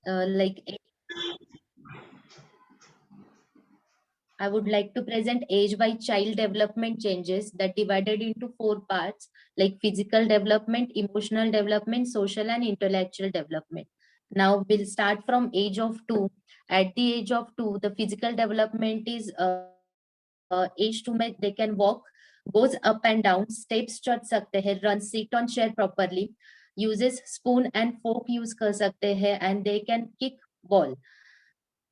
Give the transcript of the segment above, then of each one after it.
like I would like to present age by child development changes that divided into 4 parts, like physical development, emotional development, social and intellectual development. Now we'll start from age of 2. At the age of 2, the physical development is age 2 में they can walk, goes up and down, steps चढ़ सकते हैं, run, sit on chair properly, uses spoon and fork use कर सकते हैं, and they can kick ball.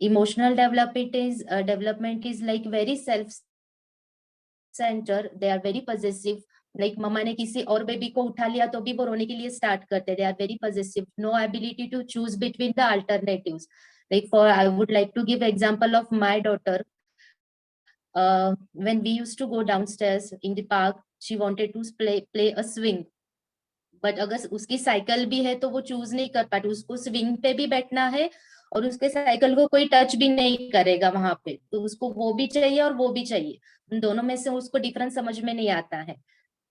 Emotional development is like very self center, they are very possessive, like mama ने किसी और baby को उठा लिया तो भी वो रोने के लिए स्टार्ट करते, they are very possessive, no ability to choose between the alternatives. Like for I would like to give example of my daughter. When we used to go downstairs in the park, she wanted to play a swing, but अगर उसकी cycle भी है तो वो choose नहीं कर पाती, उसको स्विंग पे भी बैठना है और उसके साइकिल को कोई टच भी नहीं करेगा वहां पे, तो उसको वो भी चाहिए और वो भी चाहिए, उन दोनों में से उसको डिफरेंस समझ में नहीं आता है.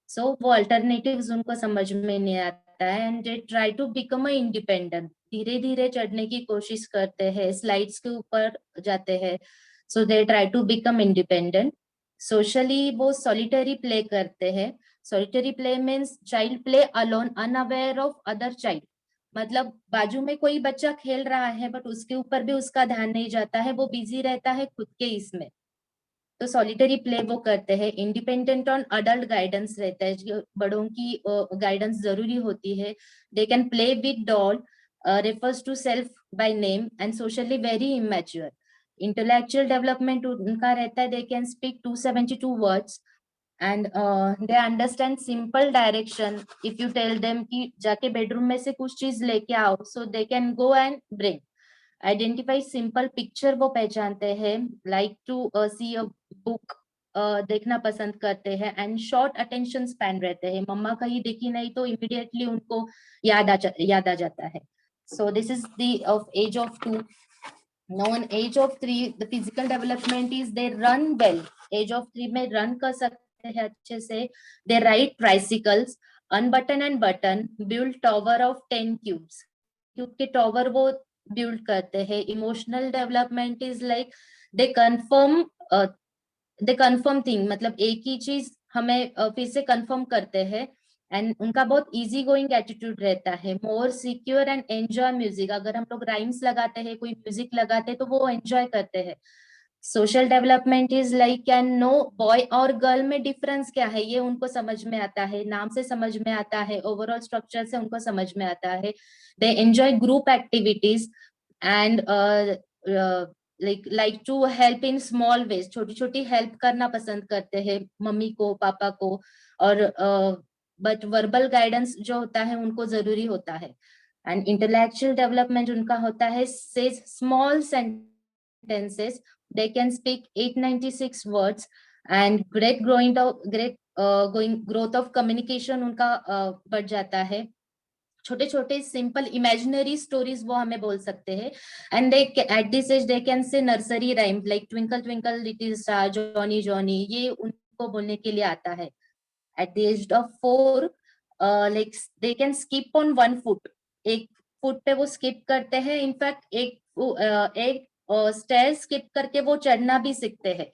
सो वो अल्टरनेटिव्स उनको समझ में नहीं आता है, and they try to become a independent, धीरे धीरे चढ़ने की कोशिश करते हैं, स्लाइड्स के ऊपर जाते हैं. So they try to become independent. Socially वो सॉलिटरी प्ले करते हैं. Solitary play means child play alone unaware of other child, मतलब बाजू में कोई बच्चा खेल रहा है बट उसके ऊपर भी उसका ध्यान नहीं जाता है, वो बिजी रहता है खुद के इसमें. तो सॉलिटरी प्ले वो करते हैं. इंडिपेंडेंट ऑन अडल्ट गाइडेंस रहता है, जो बड़ों की गाइडेंस जरूरी होती है. They can play with doll, refers to self by name and socially very immature. Intellectual development उनका रहता है, they can speak 272 words and they understand simple direction. If you tell them कि जाके बेडरूम में से कुछ चीज लेके आओ, so they can go and bring. Identify simple picture वो पहचानते हैं, like to see a book, देखना पसंद करते हैं, एंड शॉर्ट अटेंशन स्पैन रहते हैं, मम्मा कहीं दिखी नहीं तो इमिडिएटली उनको याद आ जाता है. So this is the of age of 2. Now in age of 3, the physical development is they run well. Age of 3 में रन कर सकते हैं अच्छे से. They ride tricycles, unbutton and button, build tower of 10 cubes. Cube के tower वो build करते हैं. Emotional development is like they confirm thing, मतलब एक ही चीज हमें फिर से कंफर्म करते हैं, एंड उनका बहुत इजी गोइंग एटीट्यूड रहता है. More secure and enjoy music, अगर हम लोग राइम्स लगाते हैं, कोई म्यूजिक लगाते हैं तो वो एंजॉय करते हैं. Social development is like can no boy और गर्ल में डिफरेंस क्या है, ये उनको समझ में आता है, नाम से समझ में आता है, ओवरऑल स्ट्रक्चर से उनको समझ में आता है. They enjoy group activities and like to help in small ways, छोटी छोटी हेल्प करना पसंद करते हैं मम्मी को पापा को. और बट वर्बल गाइडेंस जो होता है उनको जरूरी होता है. एंड इंटेलेक्चुअल डेवलपमेंट उनका होता है says small sentences, they can speak 896 words, and great growth of communication उनका बढ़ जाता है. छोटे छोटे सिंपल इमेजिनरी स्टोरीज वो हमें बोल सकते हैं. And they at this age they can say nursery rhyme like twinkle twinkle little star, Johnny Johnny, ये उनको बोलने के लिए आता है. At the age of 4, like they can skip on 1 foot, एक फुट पे वो स्किप करते हैं. इनफैक्ट एक स्टेयर स्किप करके वो चढ़ना भी सीखते हैं.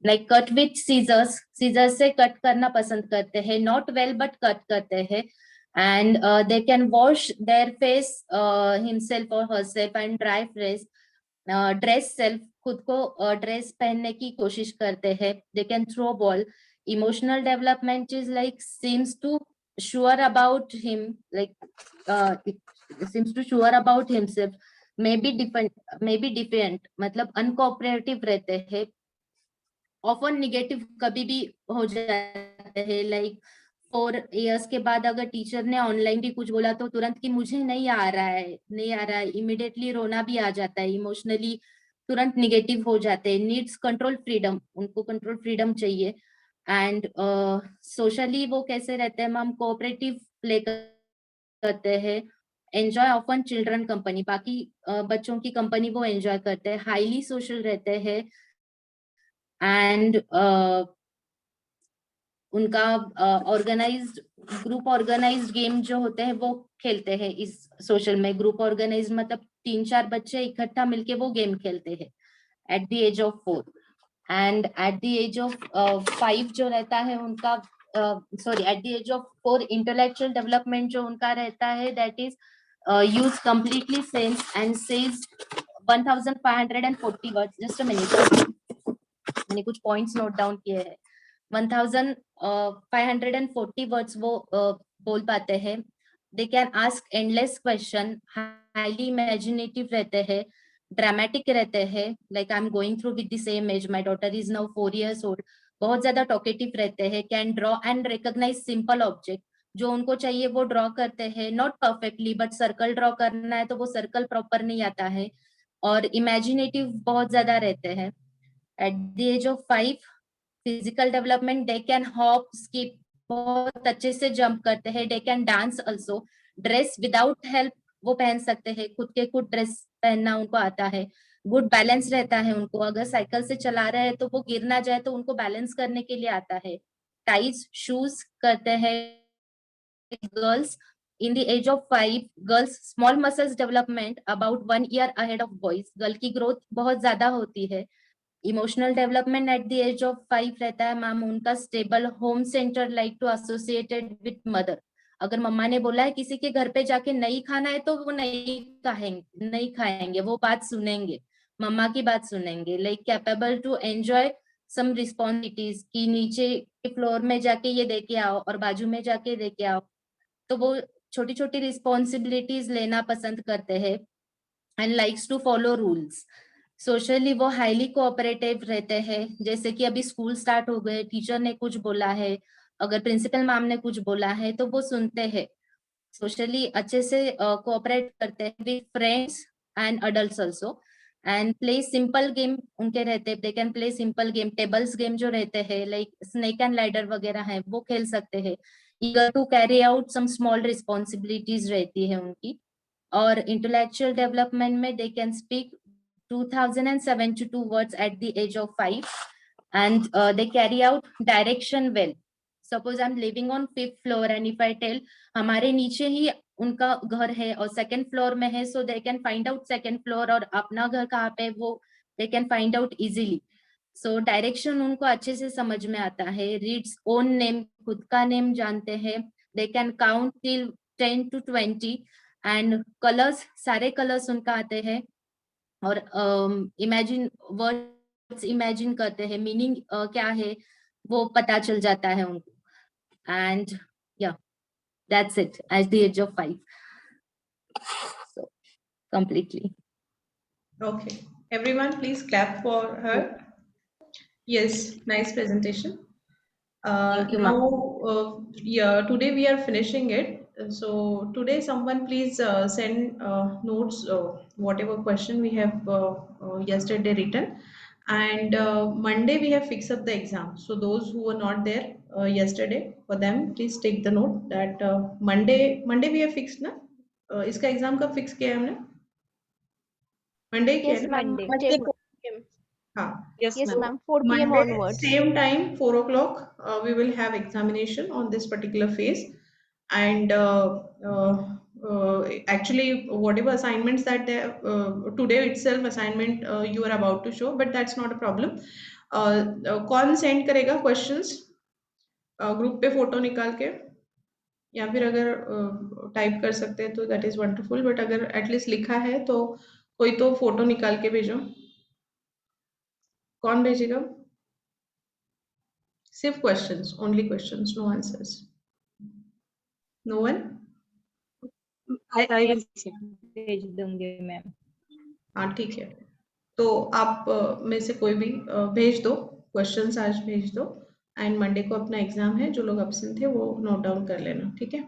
Like cut with scissors, scissors से कट करना पसंद करते हैं. नॉट वेल बट कट करते हैं. And they can wash their face himself और herself and dry fresh. Dress self, खुद को ड्रेस पहनने की कोशिश करते हैं. They can throw ball. Emotional development is like seems to sure about him, like it seems to sure about himself, maybe different, मतलब uncooperative रहते हैं. ऑफन निगेटिव कभी भी हो जाते हैं. लाइक 4 years के बाद अगर टीचर ने ऑनलाइन भी कुछ बोला तो तुरंत कि मुझे नहीं आ रहा है, इमिडिएटली रोना भी आ जाता है. इमोशनली तुरंत निगेटिव हो जाते हैं. नीड्स कंट्रोल फ्रीडम, उनको कंट्रोल फ्रीडम चाहिए. एंड सोशली वो कैसे रहते हैं, हम कोऑपरेटिव प्ले करते हैं. एंजॉय ऑफन चिल्ड्रन कंपनी, बाकी बच्चों की कंपनी वो एंजॉय करते हैं. हाईली सोशल रहते हैं. एंड उनका ऑर्गेनाइज्ड ग्रुप ऑर्गेनाइज्ड गेम जो होते हैं वो खेलते हैं इस सोशल में। ग्रुप ऑर्गेनाइज मतलब 3-4 बच्चे इकट्ठा मिलके वो गेम खेलते हैं at the age of 4। And at the age of 5 जो रहता है उनका, sorry, at the age of 4 intellectual development जो उनका रहता है, that is use completely sense and says 1540 words. Just a minute, मैंने कुछ पॉइंट्स नोट डाउन किए हैं। 1540 वर्ड्स वो बोल पाते हैं। They can ask endless question, highly imaginative रहते हैं, ड्रामेटिक रहते हैं, like I am going through with the same age, my daughter is now 4 years old। बहुत ज्यादा टॉकेटिव रहते हैं। Can draw and recognise simple object, जो उनको चाहिए वो ड्रॉ करते हैं, not perfectly, but circle draw करना है तो वो सर्कल प्रॉपर नहीं आता है। और इमेजिनेटिव बहुत ज्यादा रहते हैं। At the age of 5 physical development, they can hop, skip, बहुत अच्छे से जंप करते हैं। They can dance also. Dress without help वो पहन सकते हैं, खुद के खुद ड्रेस पहनना उनको आता है। गुड बैलेंस रहता है उनको, अगर साइकिल से चला रहे हैं तो वो गिर ना जाए तो उनको बैलेंस करने के लिए आता है। टाइज शूज करते हैं girls. in the age of 5 girls small muscles development about 1 year ahead of boys। Girl की ग्रोथ बहुत ज्यादा होती है। Emotional development at the age of 5 रहता है मैम उनका stable home center, like to associated with mother. अगर मम्मा ने बोला है किसी के घर पे जाके नहीं खाना है तो वो नहीं खाएंगे, वो बात सुनेंगे, मम्मा की बात सुनेंगे। Like capable to enjoy some responsibilities, कि नीचे के फ्लोर में जाके ये दे के आओ और बाजू में जाके दे के आओ, तो वो छोटी छोटी रिस्पॉन्सिबिलिटीज लेना पसंद करते हैं। And likes to follow rules. Socially वो हाईली कोऑपरेटिव रहते हैं, जैसे कि अभी स्कूल स्टार्ट हो गए, टीचर ने कुछ बोला है, अगर प्रिंसिपल मैम ने कुछ बोला है तो वो सुनते हैं। सोशली अच्छे से कोऑपरेट करते हैं with friends and adults also. And play simple game उनके रहते हैं। They can play simple game, tables game जो रहते हैं लाइक स्नेक एंड लैडर वगैरह है वो खेल सकते हैं। Eager to carry out some small responsibilities रहती है उनकी। और इंटेलेक्चुअल डेवलपमेंट में they can speak 2072 words at the age of 5, and they carry out direction well। Suppose I'm living on 5th floor and if I tell हमारे नीचे ही उनका घर है और सेकंड फ्लोर में है, so they can find out second floor और अपना घर कहाँ पे वो they can find out easily। so direction उनको अच्छे से समझ में आता है। रीड्स ओन नेम, खुद का नेम जानते हैं। they can count till 10 to 20 and colours, सारे कलर्स उनका आते हैं। और इमेजिन वर्ड्स इमेजिन करते हैं, मीनिंग क्या है वो पता चल जाता है उनको। And yeah that's it at the age of 5। so completely Okay, everyone please clap for her. Yes, nice presentation. thank you Now, ma'am। yeah, today we are finishing it. So today, someone please send notes, whatever question we have yesterday written, and Monday we have fixed up the exam. So those who were not there yesterday, for them, please take the note that Monday we have fixed ना? इसका exam कब fix किया है हमने? Monday किया है Yes, ना? ma'am. Monday 4 p.m. हाँ. Yes, Yes, ma'am. ma'am. 4 p.m. Monday, onwards. same time, 4 o'clock, we will have examination on this particular phase. And actually, whatever assignments that they, today itself assignment you are about to show, but that's not a problem. कौन send करेगा questions? Group पे photo निकाल के, या फिर अगर type कर सकते हैं तो दैट इज वंडरफुल, बट अगर एटलीस्ट लिखा है तो कोई तो फोटो निकाल के भेजो। कौन भेजेगा? सिर्फ questions, only questions, no answers. No one? I will see. भेज दूंगी मैम। हाँ ठीक है, तो आप में से कोई भी भेज दो क्वेश्चंस, आज भेज दो। एंड मंडे को अपना एग्जाम है, जो लोग एब्सेंट थे वो नोट डाउन कर लेना, ठीक है?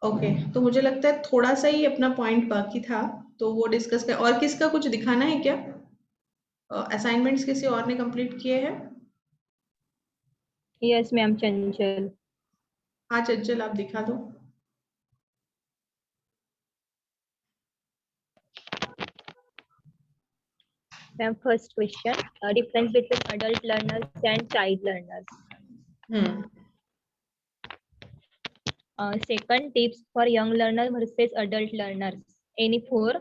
ओके, तो मुझे लगता है थोड़ा सा ही अपना पॉइंट बाकी था, तो वो डिस्कस कर। और किसका कुछ दिखाना है क्या? असाइनमेंट्स किसी और ने कंप्लीट किए हैं? यस मैम, चंचल। हाँ चंचल, आप दिखा दो। Ma'am, first question, difference between adult learners and child learners. Second, tips for young learners versus adult learners. Any four?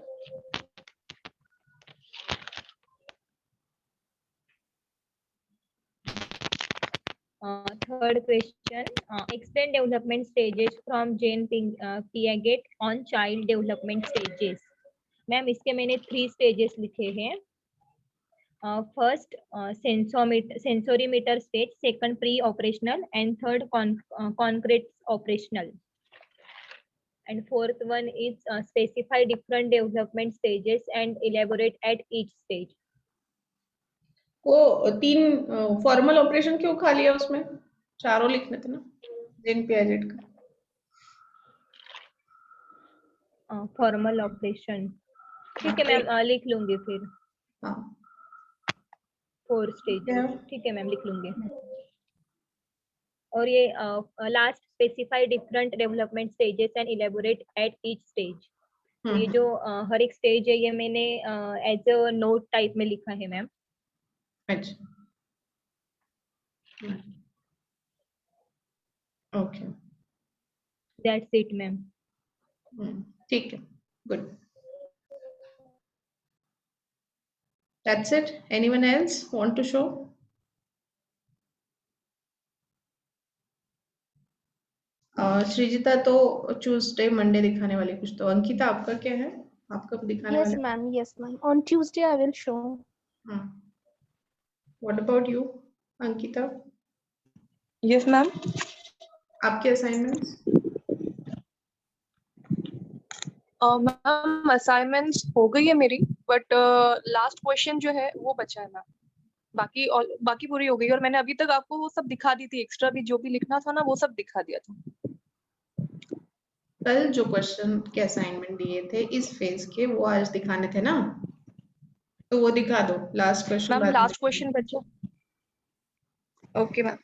Third question, explain development stages from Jane Piaget on child development stages. Ma'am इसके मैंने 3 stages लिखे हैं. First, sensorimeter stage, second pre-operational, and third concrete operational. And fourth one is specify different development stages and elaborate at each stage. वो 3 formal operation क्यों खा लिया उसमें? 4 लिखने थे ना जेन पियाजेट का. फॉर्मल ऑपरेशन ठीक है मैम, लिख लूंगी फिर. हाँ 4 स्टेजेस ठीक है मैम, लिख लूंगी. और ये last specify different development stages and elaborate at each stage. तो ये जो हर एक स्टेज है ये मैंने एज अ नोट टाइप में लिखा है मैम. अच्छा ओके दैट्स इट मैम. ठीक है good. That's it. Anyone else want to show? Shrijita तो ट्यूसडे मंडे दिखाने वाली कुछ. तो अंकिता आपका क्या है? आप कब दिखाने Yes, वाले? ma'am. Yes, ma'am. On Tuesday, I will show. हाँ. What about you, Ankita? Yes, ma'am. आपके असाइनमेंट्स? मैम असाइनमेंट्स हो गई है मेरी, बट लास्ट क्वेश्चन जो है वो बचा है मैम. बाकी पूरी हो गई और मैंने अभी तक आपको वो सब दिखा दी थी. एक्स्ट्रा भी जो भी लिखना था ना वो सब दिखा दिया था. कल जो क्वेश्चन के असाइनमेंट दिए थे इस फेज के वो आज दिखाने थे ना, तो वो दिखा दो. Last question ma'am last question बचा. Okay ma'am.